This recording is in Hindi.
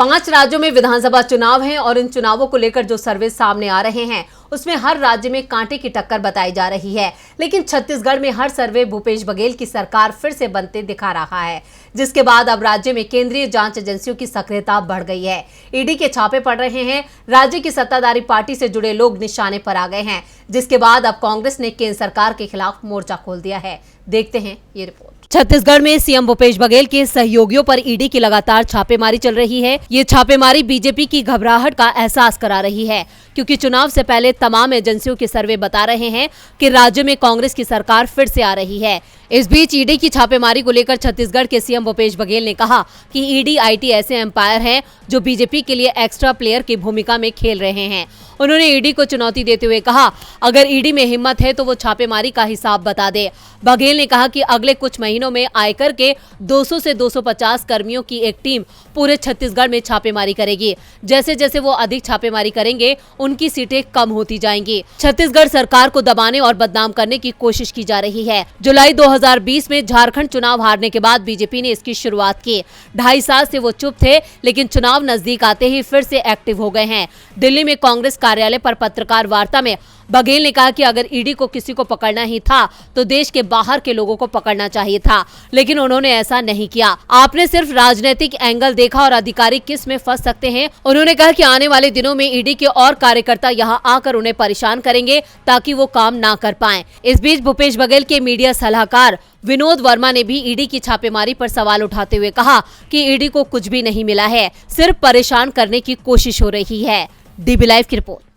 5 राज्यों में विधानसभा चुनाव हैं और इन चुनावों को लेकर जो सर्वे सामने आ रहे हैं उसमें हर राज्य में कांटे की टक्कर बताई जा रही है। लेकिन छत्तीसगढ़ में हर सर्वे भूपेश बघेल की सरकार फिर से बनते दिखा रहा है, जिसके बाद अब राज्य में केंद्रीय जांच एजेंसियों की सक्रियता बढ़ गई है। ईडी के छापे पड़ रहे हैं। राज्य की सत्ताधारी पार्टी से जुड़े लोग निशाने पर आ गए हैं, जिसके बाद अब कांग्रेस ने केंद्र सरकार के खिलाफ मोर्चा खोल दिया है। देखते हैं ये रिपोर्ट। छत्तीसगढ़ में सीएम भूपेश बघेल के सहयोगियों पर ईडी की लगातार छापेमारी चल रही है। ये छापेमारी बीजेपी की घबराहट का एहसास करा रही है, क्योंकि चुनाव से पहले तमाम एजेंसियों के सर्वे बता रहे हैं कि राज्य में कांग्रेस की सरकार फिर से आ रही है। इस बीच ईडी की छापेमारी को लेकर छत्तीसगढ़ के सीएम भूपेश बघेल ने कहा कि ईडी आईटी ऐसे एम्पायर हैं जो बीजेपी के लिए एक्स्ट्रा प्लेयर की भूमिका में खेल रहे हैं। उन्होंने ईडी को चुनौती देते हुए कहा, अगर ईडी में हिम्मत है तो वो छापेमारी का हिसाब बता दे। बघेल ने कहा कि अगले कुछ महीनों में आयकर के 200 से 250 कर्मियों की एक टीम पूरे छत्तीसगढ़ में छापेमारी करेगी। जैसे जैसे वो अधिक छापेमारी करेंगे, उनकी सीटें कम होती जाएंगी। छत्तीसगढ़ सरकार को दबाने और बदनाम करने की कोशिश की जा रही है। जुलाई 2020 में झारखंड चुनाव हारने के बाद बीजेपी ने इसकी शुरुआत की। 2.5 साल से वो चुप थे, लेकिन चुनाव नजदीक आते ही फिर से एक्टिव हो गए हैं। दिल्ली में कांग्रेस कार्यालय पर पत्रकार वार्ता में बघेल ने कहा कि अगर ईडी को किसी को पकड़ना ही था तो देश के बाहर के लोगों को पकड़ना चाहिए था, लेकिन उन्होंने ऐसा नहीं किया। आपने सिर्फ राजनीतिक एंगल देखा और अधिकारी किस में फंस सकते हैं। उन्होंने कहा कि आने वाले दिनों में ईडी के और कार्यकर्ता यहां आकर उन्हें परेशान करेंगे ताकि वो काम ना कर पाएं। इस बीच भूपेश बघेल के मीडिया सलाहकार विनोद वर्मा ने भी ईडी की छापेमारी पर सवाल उठाते हुए कहा कि ईडी को कुछ भी नहीं मिला है, सिर्फ परेशान करने की कोशिश हो रही है। डीबी लाइव की रिपोर्ट।